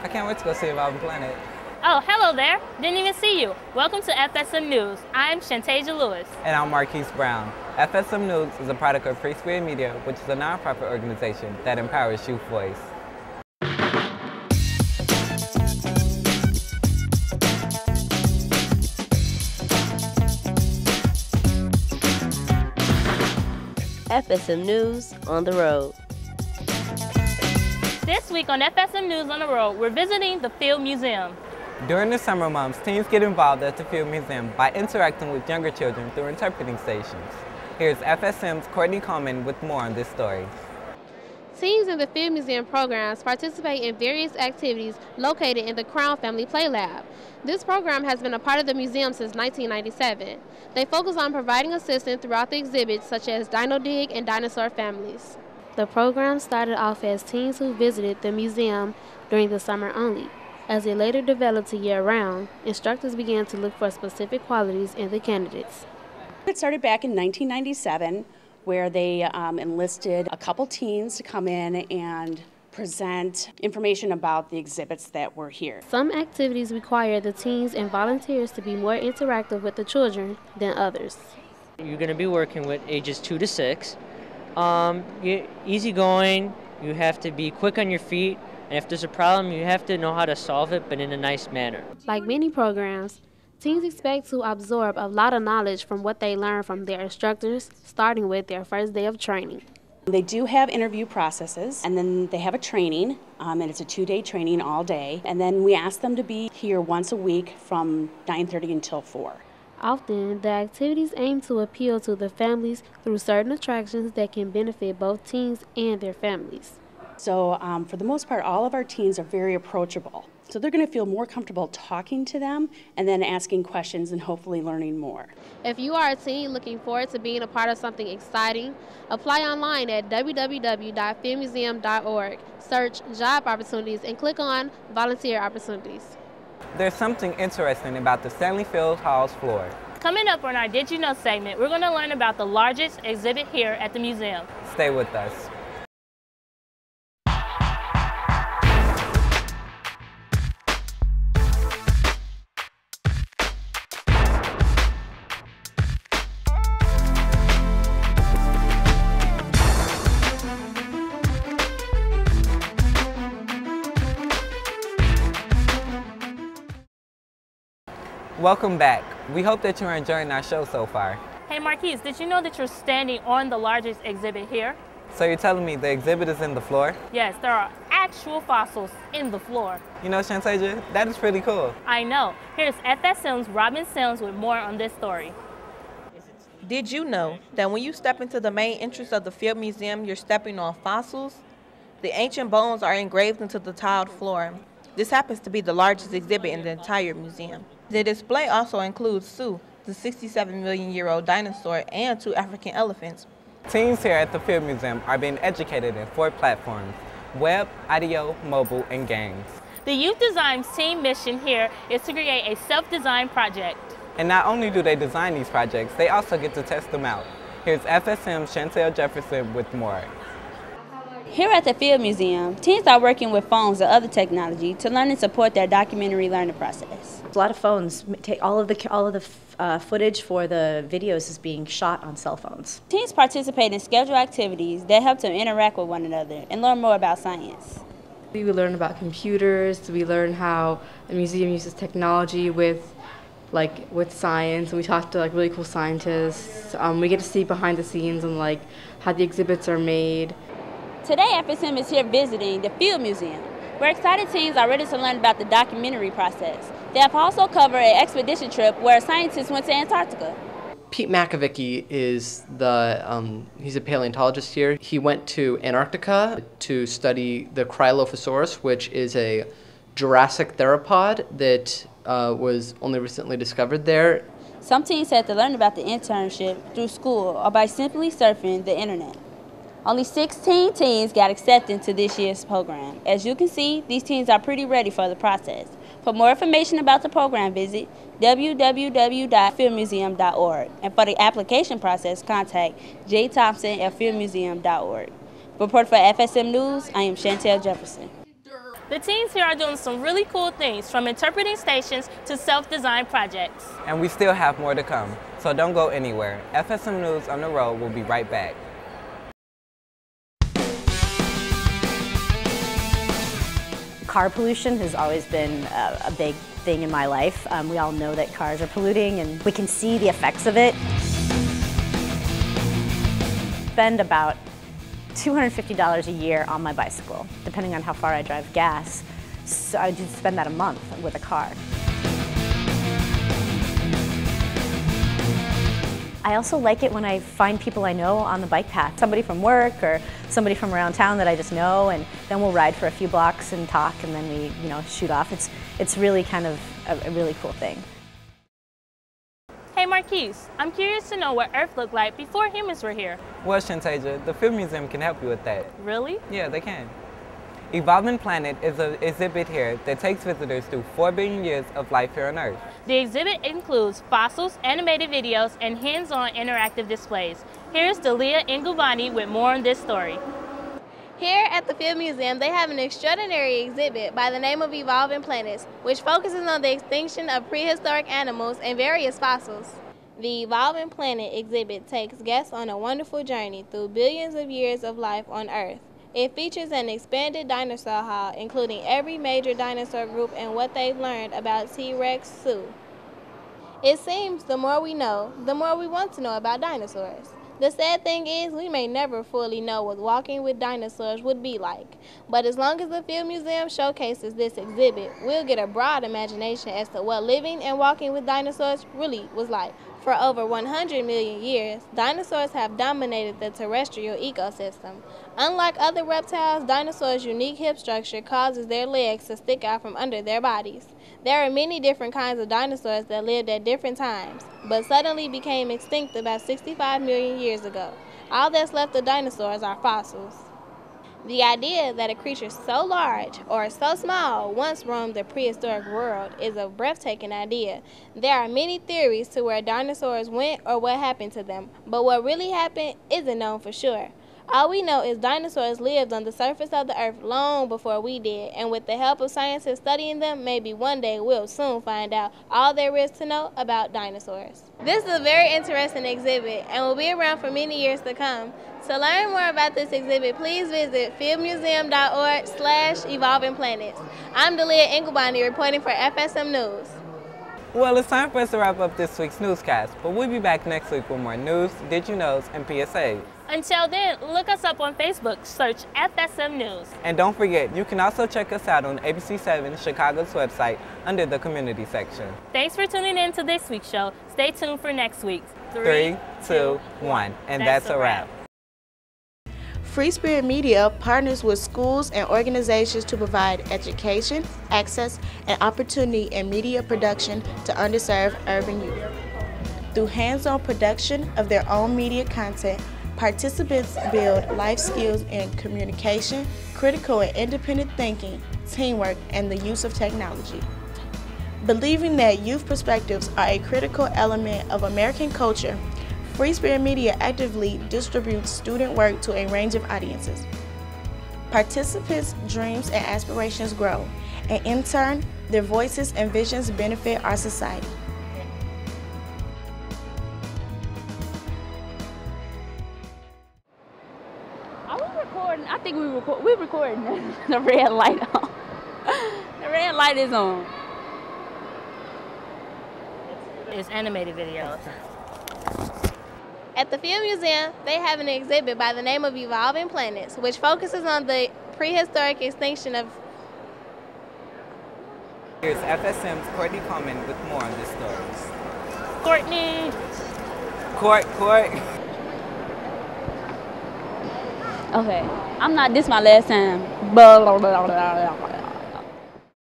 I can't wait to go see about the planet. Oh, hello there. Didn't even see you. Welcome to FSM News. I'm Shantasia Lewis. And I'm Marquise Brown. FSM News is a product of Free Spirit Media, which is a nonprofit organization that empowers youth voice. FSM News on the road. This week on FSM News on the road, we're visiting the Field Museum. During the summer months, teens get involved at the Field Museum by interacting with younger children through interpreting stations. Here's FSM's Courtney Coleman with more on this story. Teens in the Field Museum programs participate in various activities located in the Crown Family Play Lab. This program has been a part of the museum since 1997. They focus on providing assistance throughout the exhibits such as Dino Dig and Dinosaur Families. The program started off as teens who visited the museum during the summer only. As it later developed to year-round, instructors began to look for specific qualities in the candidates. It started back in 1997, where they enlisted a couple teens to come in and present information about the exhibits that were here. Some activities require the teens and volunteers to be more interactive with the children than others. You're going to be working with ages 2 to 6. You're easygoing, you have to be quick on your feet, and if there's a problem, you have to know how to solve it, but in a nice manner. Like many programs, teens expect to absorb a lot of knowledge from what they learn from their instructors, starting with their first day of training. They do have interview processes, and then they have a training, and it's a 2-day training all day. And then we ask them to be here once a week from 9:30 until 4. Often, the activities aim to appeal to the families through certain attractions that can benefit both teens and their families. So for the most part, all of our teens are very approachable. So they're going to feel more comfortable talking to them and then asking questions and hopefully learning more. If you are a teen looking forward to being a part of something exciting, apply online at www.fieldmuseum.org, search job opportunities, and click on volunteer opportunities. There's something interesting about the Stanley Field Hall's floor. Coming up on our Did You Know segment, we're going to learn about the largest exhibit here at the museum. Stay with us. Welcome back. We hope that you're enjoying our show so far. Hey Marquise, did you know that you're standing on the largest exhibit here? So you're telling me the exhibit is in the floor? Yes, there are actual fossils in the floor. You know, Shantasia, that is pretty cool. I know. Here's FSM's Robin Sims with more on this story. Did you know that when you step into the main entrance of the Field Museum, you're stepping on fossils? The ancient bones are engraved into the tiled floor. This happens to be the largest exhibit in the entire museum. The display also includes Sue, the 67-million-year-old dinosaur, and 2 African elephants. Teens here at the Field Museum are being educated in 4 platforms: web, audio, mobile, and games. The Youth Design's team mission here is to create a self-designed project. And not only do they design these projects, they also get to test them out. Here's FSM's Chantel Jefferson with more. Here at the Field Museum, teens are working with phones and other technology to learn and support their documentary learning process. A lot of phones take all of the footage for the videos is being shot on cell phones. Teens participate in scheduled activities that help them interact with one another and learn more about science. We learn about computers. We learn how the museum uses technology with science, and we talk to really cool scientists. We get to see behind the scenes and how the exhibits are made. Today, FSM is here visiting the Field Museum, where excited teens are ready to learn about the documentary process. They have also covered an expedition trip where scientists went to Antarctica. Pete Makovicky is he's a paleontologist here. He went to Antarctica to study the Cryolophosaurus, which is a Jurassic theropod that was only recently discovered there. Some teens had to learn about the internship through school or by simply surfing the internet. Only 16 teens got accepted into this year's program. As you can see, these teens are pretty ready for the process. For more information about the program, visit www.fieldmuseum.org. And for the application process, contact jthompson@fieldmuseum.org. Report for FSM News, I am Chantel Jefferson. The teens here are doing some really cool things, from interpreting stations to self-designed projects. And we still have more to come, so don't go anywhere. FSM News on the Road will be right back. Car pollution has always been a big thing in my life. We all know that cars are polluting and we can see the effects of it. Spend about $250 a year on my bicycle, depending on how far I drive gas. So I just spend that a month with a car. I also like it when I find people I know on the bike path, somebody from work or somebody from around town that I just know, and then we'll ride for a few blocks and talk, and then we, shoot off. It's really kind of a really cool thing. Hey Marquise, I'm curious to know what Earth looked like before humans were here. Well, Shantasia, the Field Museum can help you with that. Really? Yeah, they can. Evolving Planet is an exhibit here that takes visitors through 4 billion years of life here on Earth. The exhibit includes fossils, animated videos, and hands-on interactive displays. Here's Dalia Ingubani with more on this story. Here at the Field Museum, they have an extraordinary exhibit by the name of Evolving Planets, which focuses on the extinction of prehistoric animals and various fossils. The Evolving Planet exhibit takes guests on a wonderful journey through billions of years of life on Earth. It features an expanded dinosaur hall, including every major dinosaur group and what they've learned about T-Rex Zoo. It seems the more we know, the more we want to know about dinosaurs. The sad thing is, we may never fully know what walking with dinosaurs would be like. But as long as the Field Museum showcases this exhibit, we'll get a broad imagination as to what living and walking with dinosaurs really was like. For over 100 million years, dinosaurs have dominated the terrestrial ecosystem. Unlike other reptiles, dinosaurs' unique hip structure causes their legs to stick out from under their bodies. There are many different kinds of dinosaurs that lived at different times, but suddenly became extinct about 65 million years ago. All that's left of dinosaurs are fossils. The idea that a creature so large or so small once roamed the prehistoric world is a breathtaking idea. There are many theories to where dinosaurs went or what happened to them, but what really happened isn't known for sure. All we know is dinosaurs lived on the surface of the earth long before we did, and with the help of scientists studying them, maybe one day we'll soon find out all there is to know about dinosaurs. This is a very interesting exhibit and will be around for many years to come. To learn more about this exhibit, please visit fieldmuseum.org/evolvingplanets. I'm Dalia Ingubani reporting for FSM News. Well, it's time for us to wrap up this week's newscast, but we'll be back next week with more news, did you knows, and PSAs. Until then, look us up on Facebook, search FSM News. And don't forget, you can also check us out on ABC7 Chicago's website under the community section. Thanks for tuning in to this week's show. Stay tuned for next week's. 3, 2, 1, and that's a wrap. Free Spirit Media partners with schools and organizations to provide education, access, and opportunity in media production to underserved urban youth. Through hands-on production of their own media content, participants build life skills in communication, critical and independent thinking, teamwork, and the use of technology. Believing that youth perspectives are a critical element of American culture, Free Spirit Media actively distributes student work to a range of audiences. Participants' dreams and aspirations grow, and in turn, their voices and visions benefit our society. Are we recording? I think we're recording. The red light on. The red light is on. It's animated videos. At the Field Museum, they have an exhibit by the name of Evolving Planets, which focuses on the prehistoric extinction of... Here's FSM's Courtney Coleman with more on this story. Courtney! Court. Okay, I'm not, this my last time. Blah, blah, blah, blah, blah.